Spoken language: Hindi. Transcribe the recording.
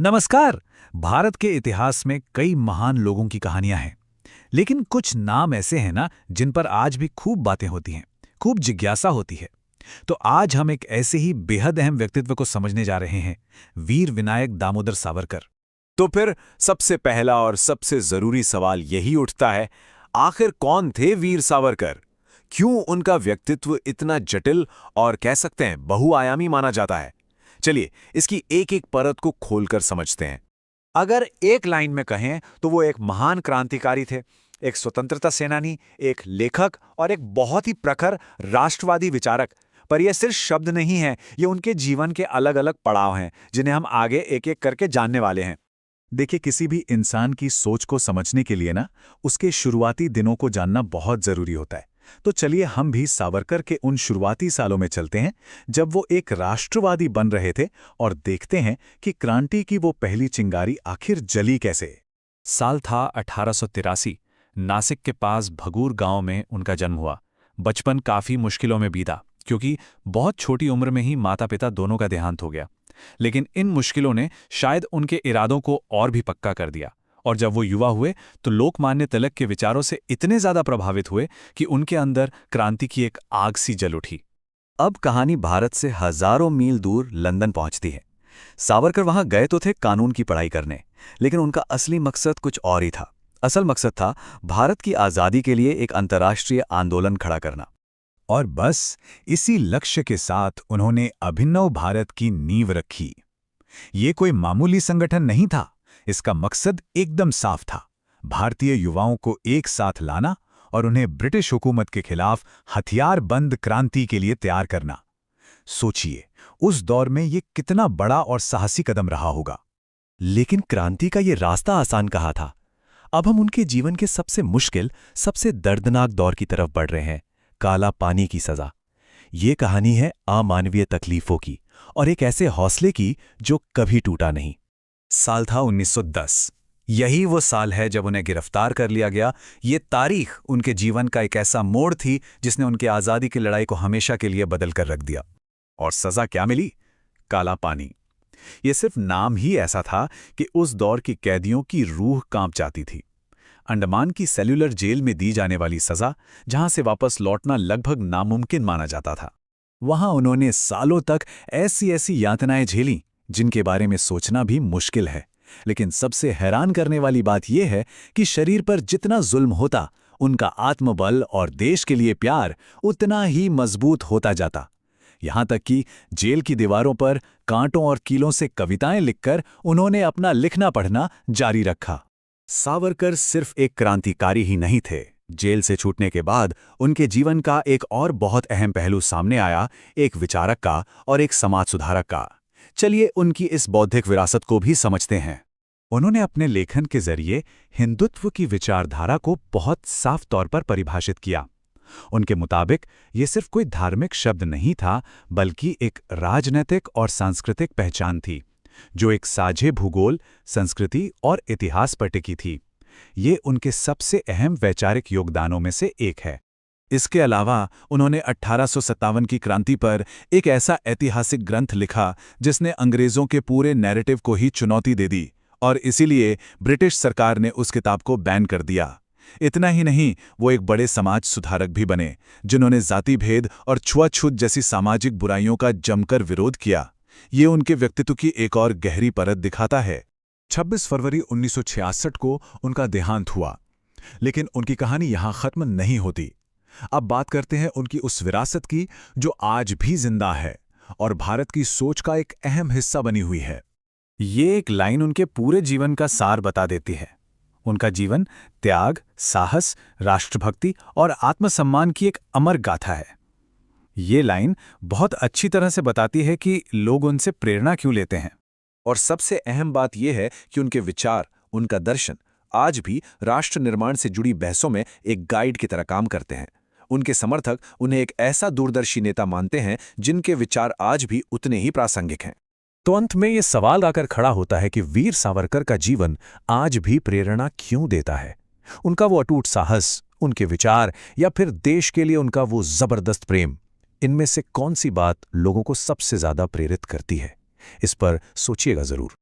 नमस्कार। भारत के इतिहास में कई महान लोगों की कहानियां हैं, लेकिन कुछ नाम ऐसे हैं ना जिन पर आज भी खूब बातें होती हैं, खूब जिज्ञासा होती है। तो आज हम एक ऐसे ही बेहद अहम व्यक्तित्व को समझने जा रहे हैं, वीर विनायक दामोदर सावरकर। तो फिर सबसे पहला और सबसे जरूरी सवाल यही उठता है, आखिर कौन थे वीर सावरकर? क्यों उनका व्यक्तित्व इतना जटिल और कह सकते हैं बहुआयामी माना जाता है? चलिए इसकी एक एक परत को खोलकर समझते हैं। अगर एक लाइन में कहें तो वो एक महान क्रांतिकारी थे, एक स्वतंत्रता सेनानी, एक लेखक और एक बहुत ही प्रखर राष्ट्रवादी विचारक। पर ये सिर्फ शब्द नहीं है, ये उनके जीवन के अलग अलग पड़ाव हैं जिन्हें हम आगे एक एक करके जानने वाले हैं। देखिए, किसी भी इंसान की सोच को समझने के लिए ना उसके शुरुआती दिनों को जानना बहुत जरूरी होता है। तो चलिए हम भी सावरकर के उन शुरुआती सालों में चलते हैं जब वो एक राष्ट्रवादी बन रहे थे और देखते हैं कि क्रांति की वो पहली चिंगारी आखिर जली कैसे। साल था 1883। नासिक के पास भगूर गांव में उनका जन्म हुआ। बचपन काफी मुश्किलों में बीता, क्योंकि बहुत छोटी उम्र में ही माता पिता दोनों का देहांत हो गया। लेकिन इन मुश्किलों ने शायद उनके इरादों को और भी पक्का कर दिया, और जब वो युवा हुए तो लोकमान्य तिलक के विचारों से इतने ज्यादा प्रभावित हुए कि उनके अंदर क्रांति की एक आग सी जल उठी। अब कहानी भारत से हजारों मील दूर लंदन पहुंचती है। सावरकर वहां गए तो थे कानून की पढ़ाई करने, लेकिन उनका असली मकसद कुछ और ही था। असल मकसद था भारत की आज़ादी के लिए एक अंतर्राष्ट्रीय आंदोलन खड़ा करना। और बस इसी लक्ष्य के साथ उन्होंने अभिनव भारत की नींव रखी। ये कोई मामूली संगठन नहीं था, इसका मकसद एकदम साफ था, भारतीय युवाओं को एक साथ लाना और उन्हें ब्रिटिश हुकूमत के खिलाफ हथियारबंद क्रांति के लिए तैयार करना। सोचिए, उस दौर में ये कितना बड़ा और साहसी कदम रहा होगा। लेकिन क्रांति का ये रास्ता आसान कहाँ था? अब हम उनके जीवन के सबसे मुश्किल, सबसे दर्दनाक दौर की तरफ बढ़ रहे हैं, काला पानी की सजा। ये कहानी है अमानवीय तकलीफों की और एक ऐसे हौसले की जो कभी टूटा नहीं। साल था 1910। यही वो साल है जब उन्हें गिरफ्तार कर लिया गया। ये तारीख उनके जीवन का एक ऐसा मोड़ थी जिसने उनकी आज़ादी की लड़ाई को हमेशा के लिए बदल कर रख दिया। और सज़ा क्या मिली? काला पानी। ये सिर्फ नाम ही ऐसा था कि उस दौर की कैदियों की रूह कांप जाती थी। अंडमान की सेल्युलर जेल में दी जाने वाली सज़ा, जहां से वापस लौटना लगभग नामुमकिन माना जाता था। वहां उन्होंने सालों तक ऐसी ऐसी यातनाएं झेलीं जिनके बारे में सोचना भी मुश्किल है। लेकिन सबसे हैरान करने वाली बात यह है कि शरीर पर जितना जुल्म होता, उनका आत्मबल और देश के लिए प्यार उतना ही मजबूत होता जाता। यहां तक कि जेल की दीवारों पर कांटों और कीलों से कविताएं लिखकर उन्होंने अपना लिखना पढ़ना जारी रखा। सावरकर सिर्फ एक क्रांतिकारी ही नहीं थे। जेल से छूटने के बाद उनके जीवन का एक और बहुत अहम पहलू सामने आया, एक विचारक का और एक समाज सुधारक का। चलिए उनकी इस बौद्धिक विरासत को भी समझते हैं। उन्होंने अपने लेखन के जरिए हिंदुत्व की विचारधारा को बहुत साफ तौर पर परिभाषित किया। उनके मुताबिक ये सिर्फ कोई धार्मिक शब्द नहीं था, बल्कि एक राजनैतिक और सांस्कृतिक पहचान थी, जो एक साझे भूगोल, संस्कृति और इतिहास पर टिकी थी। ये उनके सबसे अहम वैचारिक योगदानों में से एक है। इसके अलावा उन्होंने 1857 की क्रांति पर एक ऐसा ऐतिहासिक ग्रंथ लिखा जिसने अंग्रेजों के पूरे नैरेटिव को ही चुनौती दे दी, और इसीलिए ब्रिटिश सरकार ने उस किताब को बैन कर दिया। इतना ही नहीं, वो एक बड़े समाज सुधारक भी बने, जिन्होंने जाति भेद और छुआछूत जैसी सामाजिक बुराइयों का जमकर विरोध किया। ये उनके व्यक्तित्व की एक और गहरी परत दिखाता है। 26 फरवरी 1966 को उनका देहांत हुआ, लेकिन उनकी कहानी यहां खत्म नहीं होती। अब बात करते हैं उनकी उस विरासत की जो आज भी जिंदा है और भारत की सोच का एक अहम हिस्सा बनी हुई है। ये एक लाइन उनके पूरे जीवन का सार बता देती है। उनका जीवन त्याग, साहस, राष्ट्रभक्ति और आत्मसम्मान की एक अमर गाथा है। ये लाइन बहुत अच्छी तरह से बताती है कि लोग उनसे प्रेरणा क्यों लेते हैं। और सबसे अहम बात यह है कि उनके विचार, उनका दर्शन आज भी राष्ट्र निर्माण से जुड़ी बहसों में एक गाइड की तरह काम करते हैं। उनके समर्थक उन्हें एक ऐसा दूरदर्शी नेता मानते हैं जिनके विचार आज भी उतने ही प्रासंगिक हैं। तो अंत में ये सवाल आकर खड़ा होता है कि वीर सावरकर का जीवन आज भी प्रेरणा क्यों देता है? उनका वो अटूट साहस, उनके विचार, या फिर देश के लिए उनका वो जबरदस्त प्रेम, इनमें से कौन सी बात लोगों को सबसे ज्यादा प्रेरित करती है? इस पर सोचिएगा जरूर।